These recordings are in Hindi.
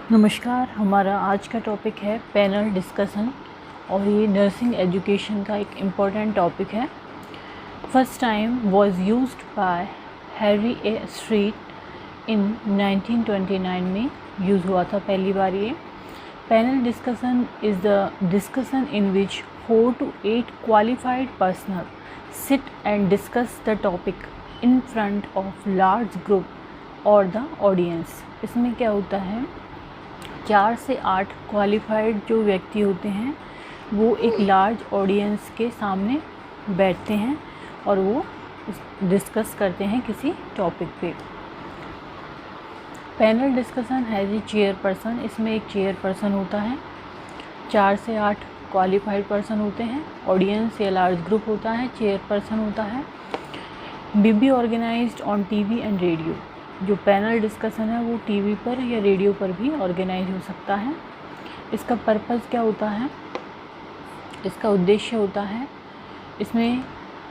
नमस्कार। हमारा आज का टॉपिक है पैनल डिस्कशन और ये नर्सिंग एजुकेशन का एक इम्पॉर्टेंट टॉपिक है। First time was used by Harry A Street in 1929 में यूज़ हुआ था पहली बार ये। Panel discussion is the discussion in which 4 to 8 qualified personnel sit and discuss the topic in front of large group और द ऑडियंस। इसमें क्या होता है, 4 से 8 क्वालिफाइड जो व्यक्ति होते हैं वो एक लार्ज ऑडियंस के सामने बैठते हैं और वो डिस्कस करते हैं किसी टॉपिक पे। Panel discussion has a chairperson. इसमें एक चेयरपर्सन होता है, 4 से 8 क्वालिफाइड पर्सन होते हैं, ऑडियंस या लार्ज ग्रुप होता है, चेयरपर्सन होता है। Be organised on TV and radio. जो पैनल डिस्कशन है वो टीवी पर या रेडियो पर भी ऑर्गेनाइज हो सकता है। इसका पर्पज़ क्या होता है, इसका उद्देश्य होता है, इसमें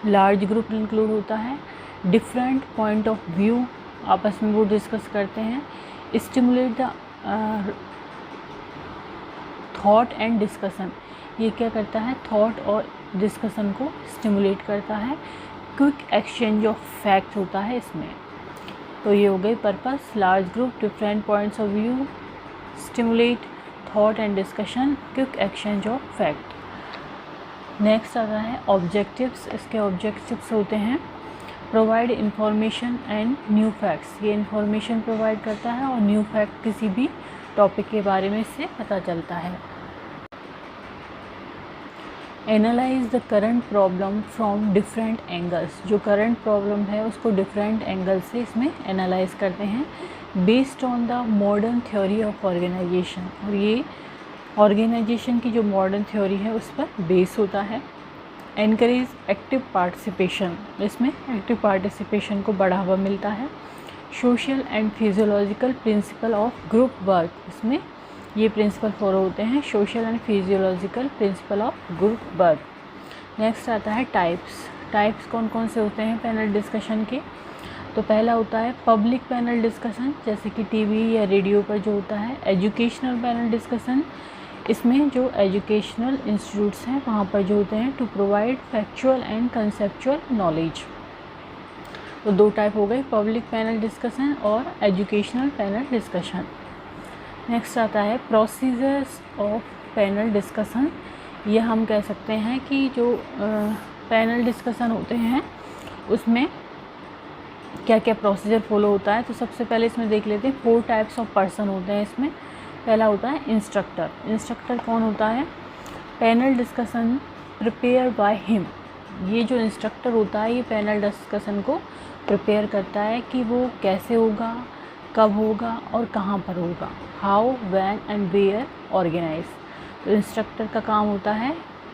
लार्ज ग्रुप इंक्लूड होता है, डिफरेंट पॉइंट ऑफ व्यू आपस में वो डिस्कस करते हैं, stimulate the thought and discussion. ये क्या करता है, थॉट और डिस्कशन को स्टिमुलेट करता है। क्विक एक्सचेंज ऑफ फैक्ट होता है इसमें। तो ये हो गई purpose, large group, different points of view, stimulate thought and discussion, quick exchange of fact. Next आता है ऑब्जेक्टिव्स। इसके ऑब्जेक्टिव्स होते हैं provide information and new facts. ये इंफॉर्मेशन प्रोवाइड करता है और न्यू फैक्ट किसी भी टॉपिक के बारे में इससे पता चलता है। Analyse the current problem from different angles. जो करंट प्रॉब्लम है उसको डिफरेंट एंगल से इसमें एनालाइज करते हैं, based on the modern theory of organisation. और ये ऑर्गेनाइजेशन की जो मॉडर्न थ्योरी है उस पर बेस होता है। Encourage active participation. इसमें एक्टिव पार्टिसिपेशन को बढ़ावा मिलता है। Social and physiological principle of group work. इसमें ये प्रिंसिपल फॉलो होते हैं, social and physiological principle of group work. Next आता है टाइप्स। टाइप्स कौन कौन से होते हैं पैनल डिस्कशन के। तो पहला होता है पब्लिक पैनल डिस्कशन, जैसे कि टीवी या रेडियो पर जो होता है। एजुकेशनल पैनल डिस्कशन, इसमें जो एजुकेशनल इंस्टीट्यूट्स हैं वहाँ पर जो होते हैं to provide factual and conceptual knowledge. तो 2 टाइप हो गए, पब्लिक पैनल डिस्कशन और एजुकेशनल पैनल डिस्कशन। नेक्स्ट आता है प्रोसीजर्स ऑफ पैनल डिस्कशन। ये हम कह सकते हैं कि जो पैनल डिस्कशन होते हैं उसमें क्या क्या प्रोसीजर फॉलो होता है। तो सबसे पहले इसमें देख लेते हैं 4 टाइप्स ऑफ पर्सन होते हैं इसमें। पहला होता है इंस्ट्रक्टर। इंस्ट्रक्टर कौन होता है, panel discussion prepare by him. ये जो इंस्ट्रक्टर होता है ये पैनल डिस्कशन को प्रिपेयर करता है कि वो कैसे होगा, कब होगा और कहाँ पर होगा। How, when and where organise. तो इंस्ट्रक्टर का काम होता है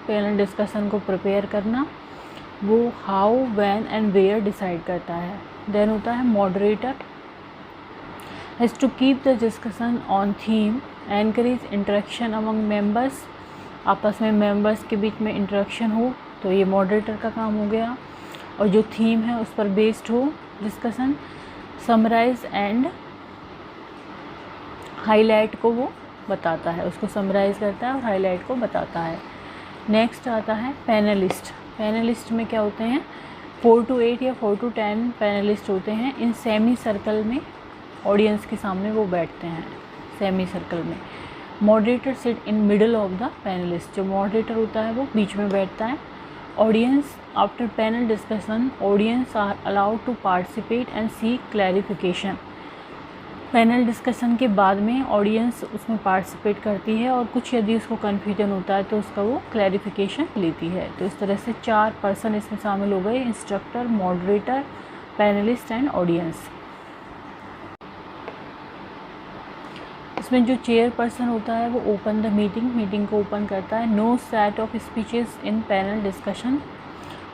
पैनल डिस्कशन को प्रिपेयर करना, वो how, when and where decide करता है। देन होता है moderator, has to keep the discussion on theme, encourage interaction among members. आपस में मेंबर्स के बीच में इंटरेक्शन हो तो ये मॉडरेटर का काम हो गया। और जो थीम है उस पर बेस्ड हो डिस्कशन। समराइज एंड हाईलाइट को वो बताता है, उसको समराइज़ करता है और हाईलाइट को बताता है। नेक्स्ट आता है पैनलिस्ट। पैनलिस्ट में क्या होते हैं, 4 to 8 या 4 to 10 पैनलिस्ट होते हैं। इन सेमी सर्कल में ऑडियंस के सामने वो बैठते हैं, सेमी सर्कल में। Moderator sit in middle of the panelist. जो मॉडरेटर होता है वो बीच में बैठता है। Audience after panel discussion, audience are allowed to participate and seek clarification. Panel discussion के बाद में ऑडियंस उसमें पार्टिसिपेट करती है और कुछ यदि उसको कन्फ्यूजन होता है तो उसका वो क्लैरिफिकेशन लेती है। तो इस तरह से 4 पर्सन इसमें शामिल हो गए, instructor, moderator, panelist and audience. इसमें जो चेयर पर्सन होता है वो ओपन द मीटिंग, मीटिंग को ओपन करता है। No set of speeches in panel discussion.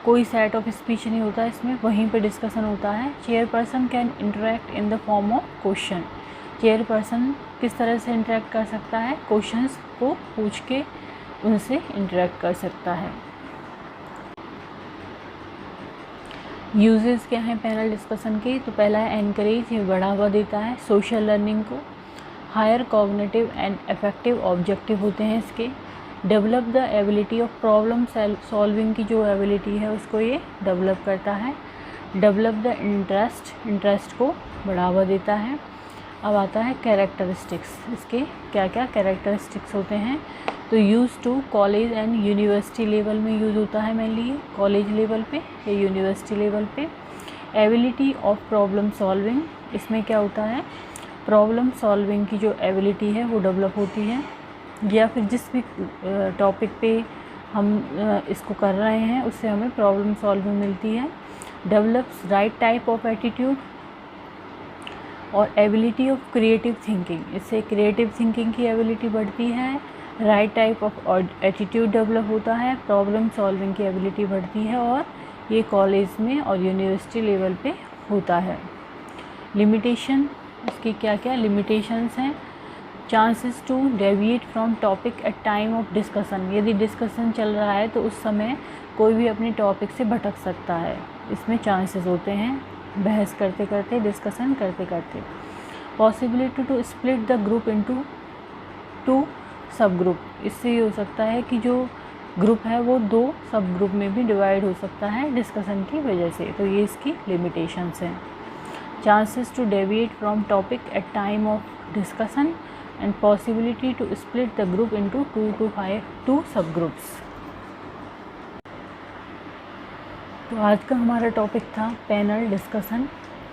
कोई सेट ऑफ स्पीच नहीं होता इसमें, वहीं पे डिस्कशन होता है। Chairperson can interact in the form of question. Chairperson किस तरह से इंटरेक्ट कर सकता है, क्वेश्चंस को पूछ के उनसे इंटरेक्ट कर सकता है। यूजेस क्या हैं पैनल डिस्कशन के, तो पहला है एनकरेज, ये बढ़ावा देता है सोशल लर्निंग को। Higher cognitive and affective objective होते हैं इसके। Develop the ability of problem solving की जो एबिलिटी है उसको ये डेवलप करता है। डेवलप द इंटरेस्ट को बढ़ावा देता है। अब आता है कैरेक्टरिस्टिक्स, इसके क्या क्या कैरेक्टरिस्टिक्स होते हैं। तो use to college and university level में यूज़ होता है मेनली, कॉलेज लेवल पे या यूनिवर्सिटी लेवल पे। एबिलिटी ऑफ प्रॉब्लम सॉल्विंग, इसमें क्या होता है, प्रॉब्लम सॉल्विंग की जो एबिलिटी है वो डेवलप होती है, या फिर जिस भी टॉपिक पे हम इसको कर रहे हैं उससे हमें प्रॉब्लम सॉल्विंग मिलती है। Develops right type of attitude और एबिलिटी ऑफ क्रिएटिव थिंकिंग, इससे क्रिएटिव थिंकिंग की एबिलिटी बढ़ती है। Right type of attitude develop होता है, प्रॉब्लम सॉल्विंग की एबिलिटी बढ़ती है, और ये कॉलेज में और यूनिवर्सिटी लेवल पे होता है। लिमिटेशन, इसकी क्या क्या लिमिटेशंस हैं। Chances to deviate from topic at time of discussion, यदि डिस्कशन चल रहा है तो उस समय कोई भी अपने टॉपिक से भटक सकता है, इसमें चांसेस होते हैं बहस करते करते, डिस्कशन करते करते। Possibility to split the group into 2 sub group, इससे ये हो सकता है कि जो ग्रुप है वो 2 सब ग्रुप में भी डिवाइड हो सकता है डिस्कशन की वजह से, तो ये इसकी लिमिटेशंस हैं। Chances to deviate from topic at time of discussion and possibility to split the group into 2 to 2 सब ग्रुप्स। तो आज का हमारा टॉपिक था पैनल डिस्कशन।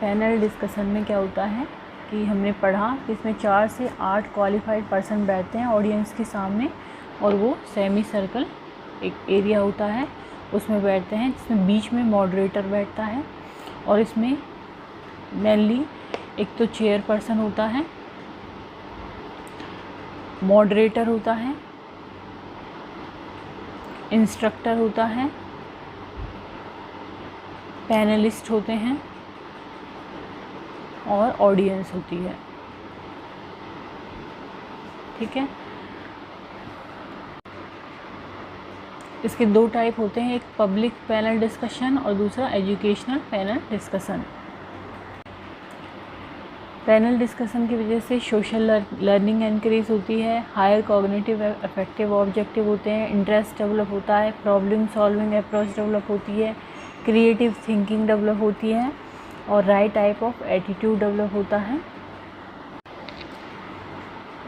पैनल डिस्कशन में क्या होता है कि हमने पढ़ा कि इसमें 4 से 8 क्वालिफाइड पर्सन बैठते हैं ऑडियंस के सामने, और वो सेमी सर्कल एक एरिया होता है उसमें बैठते हैं, जिसमें बीच में मॉडरेटर बैठता है। और इसमें मेनली एक तो चेयर पर्सन होता है, मॉडरेटर होता है, इंस्ट्रक्टर होता है, पैनलिस्ट होते हैं और ऑडियंस होती है। ठीक है, इसके 2 टाइप होते हैं, एक पब्लिक पैनल डिस्कशन और दूसरा educational panel discussion. Panel discussion की वजह से सोशल लर्निंग इंक्रीज होती है, हायर कॉग्निटिव अफेक्टिव ऑब्जेक्टिव होते हैं, इंटरेस्ट डेवलप होता है, प्रॉब्लम सॉल्विंग अप्रोच डेवलप होती है, क्रिएटिव थिंकिंग डेवलप होती है, और right type of attitude develop होता है।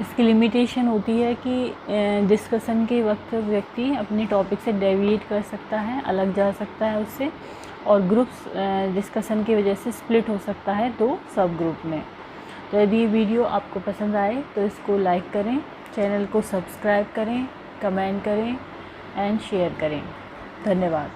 इसकी लिमिटेशन होती है कि डिस्कशन के वक्त व्यक्ति अपने टॉपिक से डेविएट कर सकता है, अलग जा सकता है उससे, और ग्रुप्स डिस्कशन की वजह से स्प्लिट हो सकता है 2 सब ग्रुप में। तो यदि ये वीडियो आपको पसंद आए तो इसको लाइक करें, चैनल को सब्सक्राइब करें, कमेंट करें एंड शेयर करें। धन्यवाद।